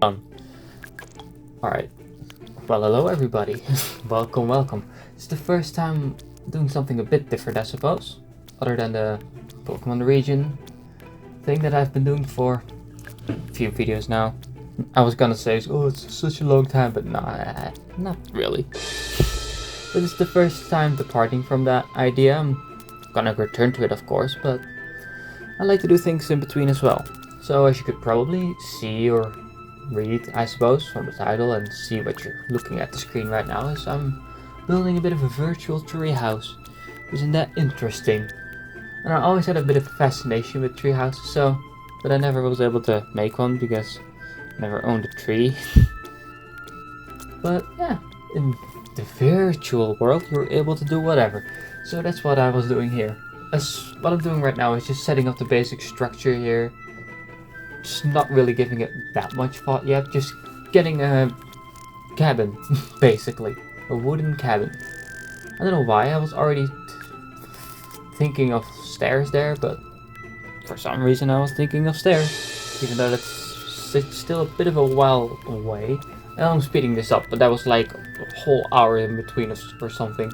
Alright. Well, hello everybody. welcome. It's the first time doing something a bit different, I suppose. Other than the Pokemon region thing that I've been doing for a few videos now. I was gonna say, oh, it's such a long time, but nah, not really. But it's the first time departing from that idea. I'm gonna return to it, of course, but I like to do things in between as well. So as you could probably see or read, I suppose, from the title and see what you're looking at the screen right now, is I'm building a bit of a virtual treehouse. Isn't that interesting? And I always had a bit of a fascination with treehouses, but I never was able to make one because I never owned a tree. But yeah, in the virtual world you're able to do whatever. So that's what I was doing here. What I'm doing right now is just setting up the basic structure here. Just not really giving it that much thought yet, just getting a cabin, basically. A wooden cabin. I don't know why I was already thinking of stairs there, but for some reason I was thinking of stairs. Even though it's still a bit of a while away. And I'm speeding this up, but that was like a whole hour in between us or something.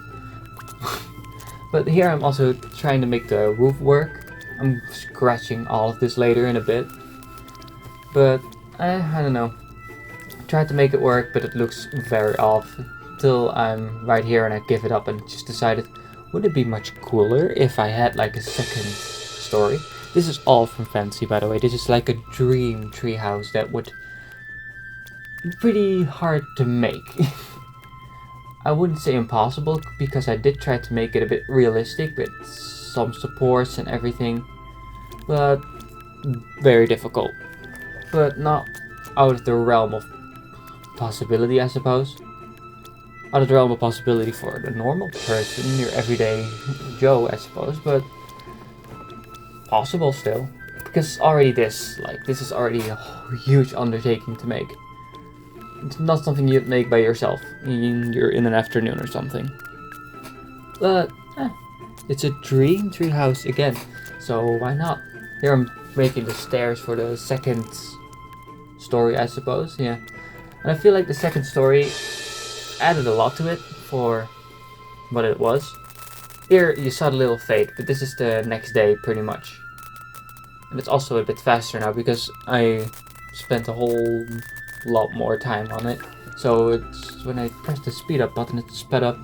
But here I'm also trying to make the roof work. I'm scratching all of this later in a bit. But I don't know. Tried to make it work, but it looks very off. Till I'm right here and I give it up and just decided, would it be much cooler if I had like a second story? This is all from Fantasy, by the way. This is like a dream treehouse that would be pretty hard to make. I wouldn't say impossible, because I did try to make it a bit realistic with some supports and everything, but very difficult. But not out of the realm of possibility, I suppose. Out of the realm of possibility for the normal person, your everyday Joe, I suppose, but possible still. Because already this is already a huge undertaking to make. It's not something you'd make by yourself. You're in an afternoon or something. But it's a dream treehouse again, so why not? Here I'm making the stairs for the second story, I suppose. Yeah, and I feel like the second story added a lot to it for what it was. Here you saw the little fade, but this is the next day pretty much. And it's also a bit faster now because I spent a whole lot more time on it. So it's when I press the speed up button, it sped up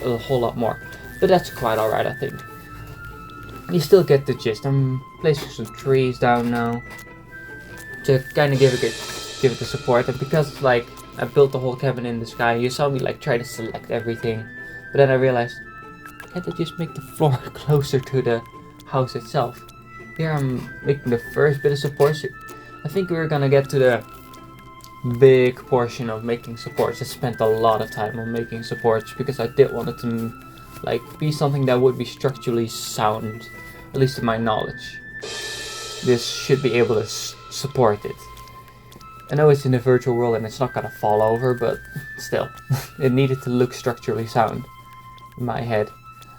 a whole lot more. But that's quite alright, I think. You still get the gist. I'm placing some trees down now to kind of give it the support. And because like I built the whole cabin in the sky, you saw me like try to select everything, but then I realized, can't I just make the floor closer to the house itself? Here I'm making the first bit of support. I think we're gonna get to the big portion of making supports. I spent a lot of time on making supports because I did want it to like be something that would be structurally sound, at least to my knowledge. This should be able to support it. I know it's in the virtual world and it's not gonna fall over, but still, it needed to look structurally sound in my head.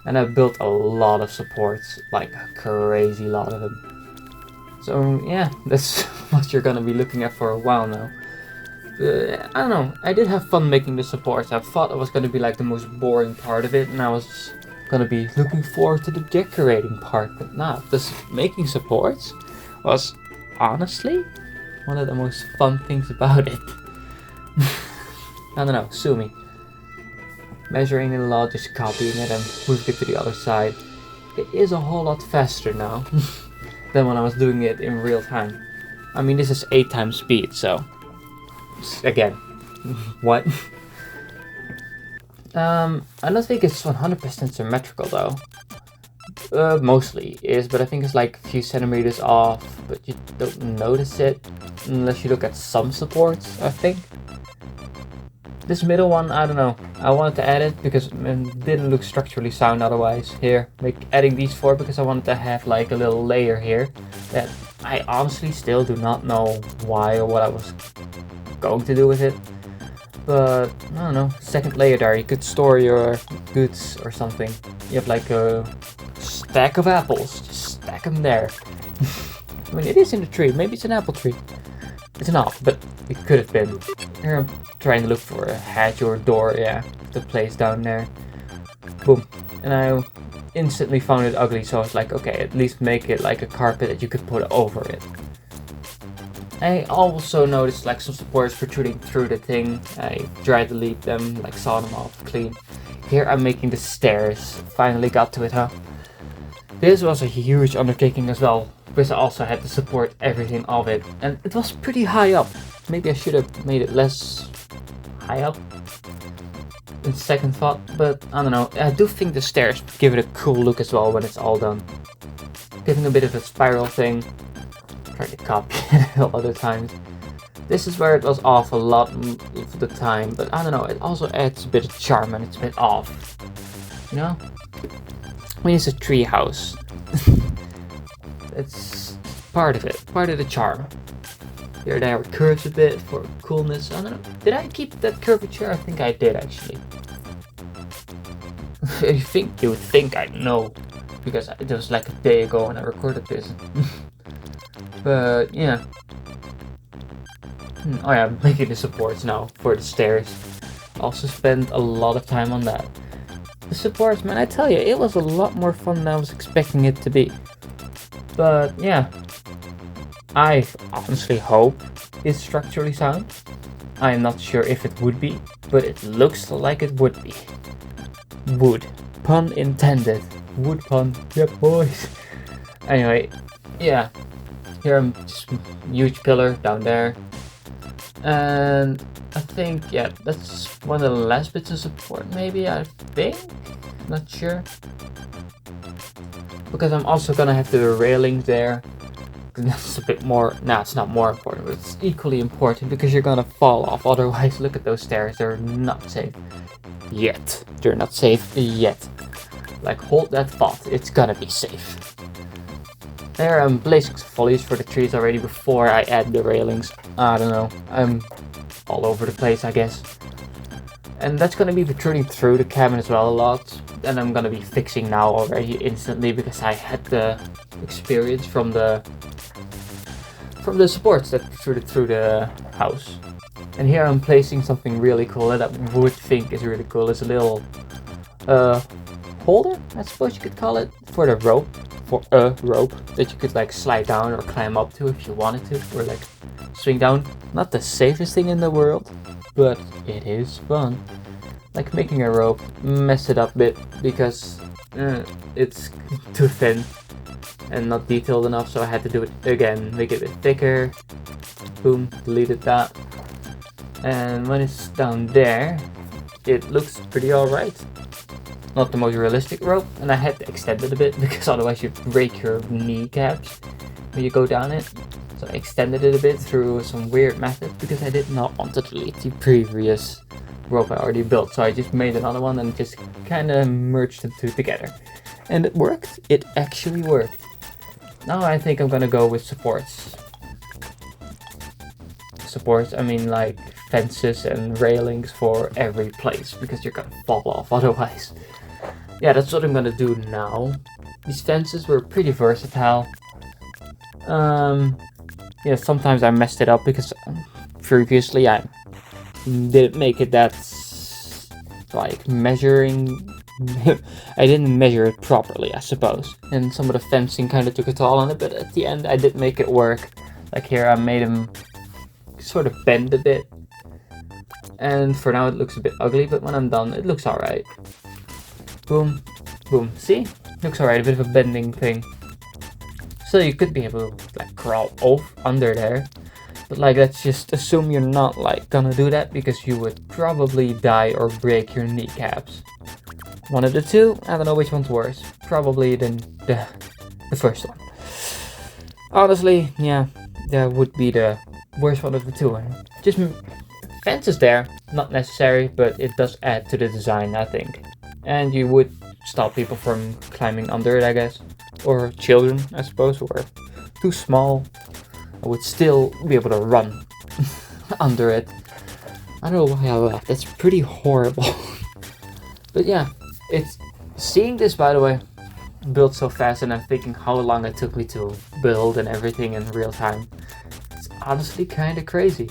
And I built a lot of supports, like a crazy lot of them. So yeah, that's what you're gonna be looking at for a while now. I don't know, I did have fun making the supports. I thought it was gonna be like the most boring part of it, and I was gonna be looking forward to the decorating part, but nah, this making supports was honestly one of the most fun things about it. I don't know, sue me. Measuring in law, just copying it and moving it to the other side. It is a whole lot faster now than when I was doing it in real time. I mean, this is 8 times speed, so again, what? I don't think it's 100% symmetrical though. Mostly is, but I think it's like a few centimeters off, but you don't notice it unless you look at some supports, I think. This middle one, I don't know. I wanted to add it because it didn't look structurally sound otherwise. Here, adding these 4 because I wanted to have like a little layer here that I honestly still do not know why or what I was going to do with it. But I don't know, second layer there, you could store your goods or something. You have like a stack of apples, just stack them there. I mean, it is in the tree, maybe it's an apple tree. It's not, but it could have been. Here I'm trying to look for a hatch or a door, yeah, the place down there. Boom. And I instantly found it ugly, so I was like, okay, at least make it like a carpet that you could put over it. I also noticed like some supports protruding through the thing. I tried to delete them, like saw them off clean. Here I'm making the stairs. Finally got to it, huh? This was a huge undertaking as well, because I also had to support everything of it, and it was pretty high up. Maybe I should have made it less high up in second thought, but I don't know. I do think the stairs give it a cool look as well when it's all done. Giving a bit of a spiral thing. Tried to copy it a lot of times. This is where it was off a lot of the time, but I don't know, it also adds a bit of charm and it's a bit off. You know? I mean, it's a treehouse. It's part of it, part of the charm. Here there it curves a bit for coolness. I don't know. Did I keep that curvature? I think I did actually. You would think I know, because it was like a day ago when I recorded this. But yeah. Oh yeah, I'm making the supports now for the stairs. Also spent a lot of time on that. The supports, man, I tell you, it was a lot more fun than I was expecting it to be. But yeah, I honestly hope it's structurally sound. I'm not sure if it would be, but it looks like it would be. Wood. Pun intended. Wood pun. Yep, boys. Anyway, yeah. Here I'm just huge pillar down there. And I think, yeah, that's one of the last bits of support, maybe, I think? Not sure. Because I'm also gonna have the railings there. That's a bit more, nah, it's not more important, but it's equally important because you're gonna fall off. Otherwise, look at those stairs, they're not safe. Yet. They're not safe yet. Like, hold that thought, it's gonna be safe. There I'm placing some foliage for the trees already before I add the railings. I don't know, I'm all over the place, I guess. And that's gonna be protruding through the cabin as well a lot. And I'm gonna be fixing now already instantly because I had the experience from the supports that protruded through the house. And here I'm placing something really cool that I would think is really cool. It's a little holder, I suppose you could call it, for the rope. For a rope that you could like slide down or climb up to if you wanted to, or like swing down. Not the safest thing in the world, but it is fun. Like making a rope, messed it up a bit because it's too thin and not detailed enough, so I had to do it again, make it a bit thicker. Boom, deleted that. And when it's down there, it looks pretty alright. Not the most realistic rope, and I had to extend it a bit because otherwise you break your kneecaps when you go down it. So I extended it a bit through some weird method because I did not want to delete the previous rope I already built. So I just made another one and just kind of merged the two together. And it worked. It actually worked. Now I think I'm gonna go with supports. Supports, I mean like fences and railings for every place because you're gonna fall off otherwise. Yeah, that's what I'm gonna do now. These fences were pretty versatile. Yeah, sometimes I messed it up because previously I didn't make it that like measuring. I didn't measure it properly, I suppose, and some of the fencing kind of took a toll on it. But at the end, I did make it work. Like here, I made them sort of bend a bit, and for now it looks a bit ugly. But when I'm done, it looks alright. Boom, boom. See, looks alright. A bit of a bending thing. So you could be able to like crawl under there. But like, let's just assume you're not like gonna do that because you would probably die or break your kneecaps. One of the two, I don't know which one's worse. Probably the first one. Honestly, yeah, that would be the worst one of the two. Just fences there, not necessary, but it does add to the design, I think. And you would stop people from climbing under it, I guess. Or children, I suppose, who are too small. I would still be able to run under it. I don't know why I laughed. That's pretty horrible. But yeah, it's seeing this, by the way, built so fast, and I'm thinking how long it took me to build and everything in real time. It's honestly kind of crazy.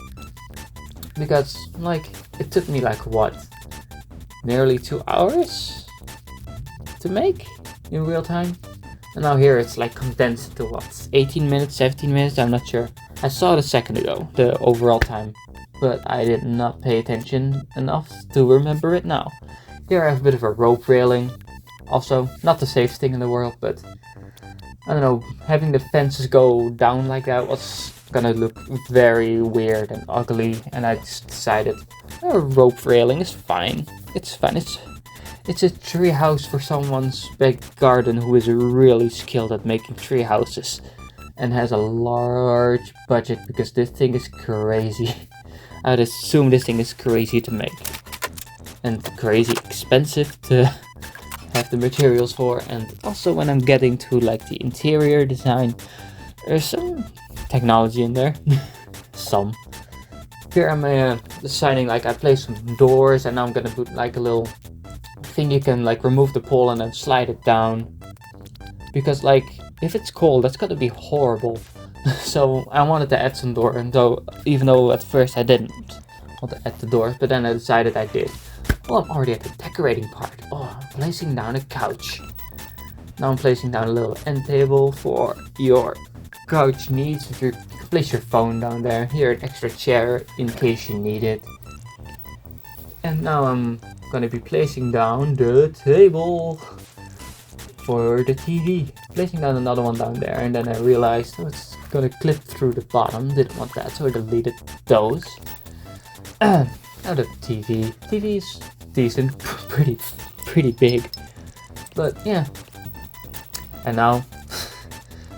because like it took me like what, nearly 2 hours to make in real time, and now here it's like condensed to what, 18 minutes, 17 minutes, I'm not sure. I saw it a second ago, the overall time, but I did not pay attention enough to remember it now. Here I have a bit of a rope railing, also not the safest thing in the world, but I don't know, having the fences go down like that was gonna look very weird and ugly, and I just decided a rope railing is fine. It's fine. It's a tree house for someone's big garden who is really skilled at making tree houses and has a large budget, because this thing is crazy. I'd assume this thing is crazy to make and crazy expensive to have the materials for. And also when I'm getting to like the interior design, there's some technology in there. Some. Here I'm deciding, like I placed some doors, and now I'm gonna put like a little thing you can like remove the pole and then slide it down, because like if it's cold that's gonna be horrible. So I wanted to add some door, and even though at first I didn't want to add the doors, but then I decided I did. Well, I'm already at the decorating part. Oh, I'm placing down a couch. Now I'm placing down a little end table for your couch needs. If you can place your phone down there. Here an extra chair in case you need it. And now I'm gonna be placing down the table for the TV. Placing down another one down there, and then I realized it's gonna clip through the bottom. Didn't want that, so I deleted those. Now the TV is decent, pretty big, but yeah. And now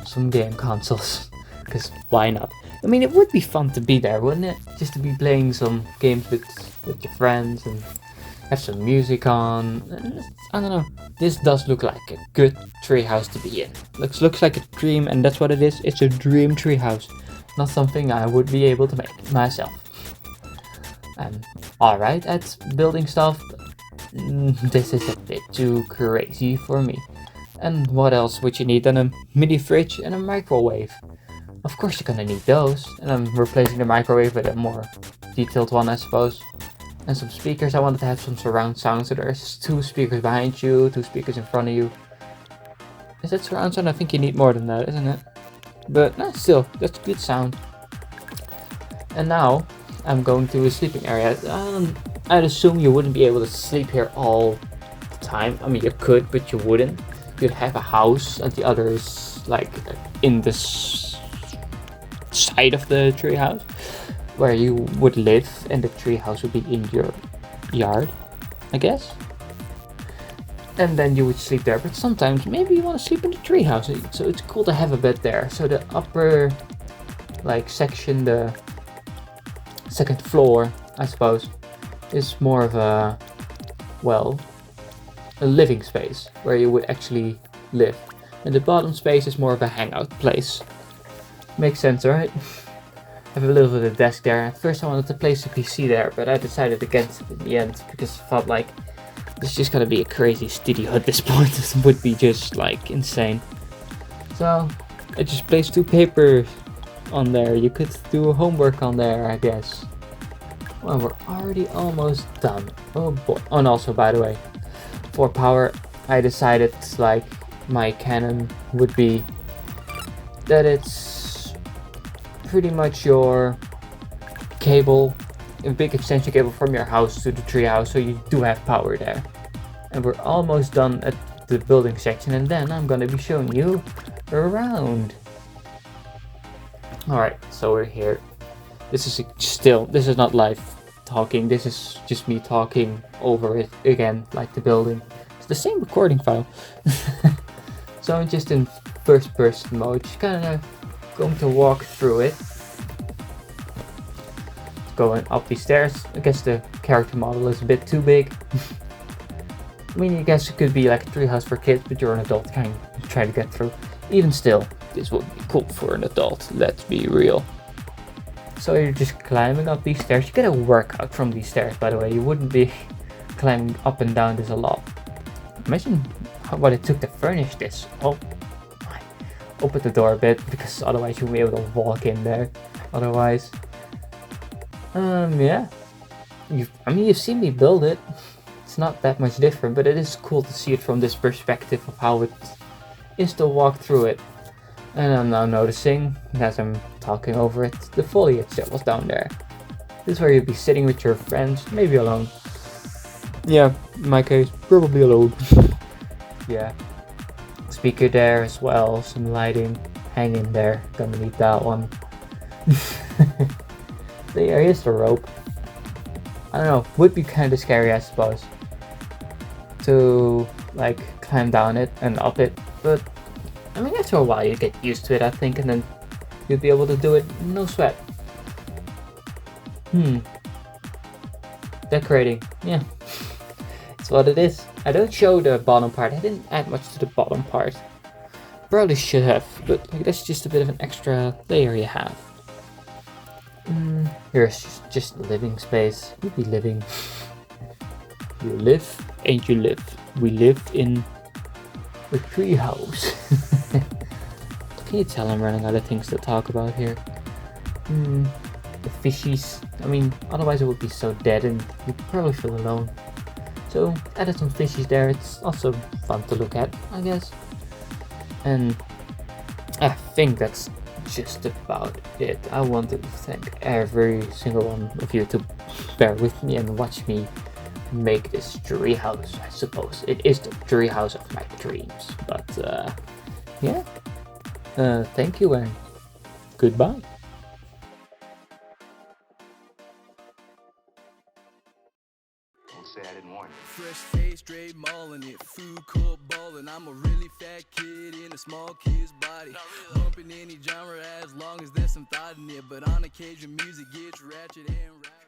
some game consoles, because why not? I mean, it would be fun to be there, wouldn't it? Just to be playing some games with your friends and have some music on. I don't know. This does look like a good treehouse to be in. Looks like a dream, and that's what it is. It's a dream treehouse, not something I would be able to make myself. I'm alright at building stuff, but this is a bit too crazy for me. And what else would you need than a mini fridge and a microwave? Of course you're gonna need those, and I'm replacing the microwave with a more detailed one, I suppose. And some speakers. I wanted to have some surround sound, so there's 2 speakers behind you, 2 speakers in front of you. Is that surround sound? I think you need more than that, isn't it? But no, still, that's good sound. And now I'm going to a sleeping area. I'd assume you wouldn't be able to sleep here all the time. I mean, you could, but you wouldn't. You'd have a house, and the other is like in the side of the treehouse where you would live, and the treehouse would be in your yard, I guess. And then you would sleep there. But sometimes maybe you want to sleep in the treehouse, so it's cool to have a bed there. So the upper like section, the second floor, I suppose, is more of a, well, a living space where you would actually live, and the bottom space is more of a hangout place. Makes sense, right? I have a little bit of a desk there. At first I wanted to place a PC there, but I decided against it in the end, because I felt like it's just gonna be a crazy studio at this point. This would be just like insane. So I just placed 2 papers on there. You could do homework on there, I guess. Well, we're already almost done. Oh boy. Oh, and also, by the way, for power, I decided like my canon would be that it's pretty much your cable, a big extension cable from your house to the treehouse, so you do have power there. And we're almost done at the building section, and then I'm gonna be showing you around. Alright, so we're here. This is not live talking, this is just me talking over it again, like the building. It's the same recording file. So I'm just in first person mode, just kinda going to walk through it. Going up these stairs. I guess the character model is a bit too big. I mean, I guess it could be like a treehouse for kids, but you're an adult, kind of trying to get through. Even still, this would be cool for an adult, let's be real. So you're just climbing up these stairs. You get a workout from these stairs, by the way. You wouldn't be climbing up and down this a lot. Imagine what it took to furnish this. Oh, open the door a bit, because otherwise you won't be able to walk in there. Otherwise. Yeah. You've seen me build it. It's not that much different, but it is cool to see it from this perspective of how it is to walk through it. And I'm now noticing, as I'm talking over it, the foliage that was down there. This is where you'd be sitting with your friends, maybe alone. Yeah, in my case, probably alone. Yeah. Speaker there as well, some lighting. Hang in there, gonna need that one. So yeah, here's the rope. I don't know, would be kind of scary, I suppose, to like climb down it and up it, but I mean after a while you get used to it, I think, and then you'll be able to do it no sweat. Decorating, yeah, it's what it is. I don't show the bottom part. I didn't add much to the bottom part. Probably should have, but like that's just a bit of an extra layer you have. Here's just living space. You'll be living. You live and you live. We live in a treehouse. Can you tell I'm running out of things to talk about here? The fishies. I mean, otherwise it would be so dead and you'd probably feel alone. So added some fishies there. It's also fun to look at, I guess. And I think that's just about it. I wanted to thank every single one of you to bear with me and watch me make this treehouse. I suppose it is the treehouse of my dreams. But yeah, thank you and goodbye. Say I didn't warn you. Fresh face, straight mauling it, food court ballin'. I'm a really fat kid in a small kid's body. Bumping any genre as long as there's some thought in it. But on occasion music gets ratchet and rowdy.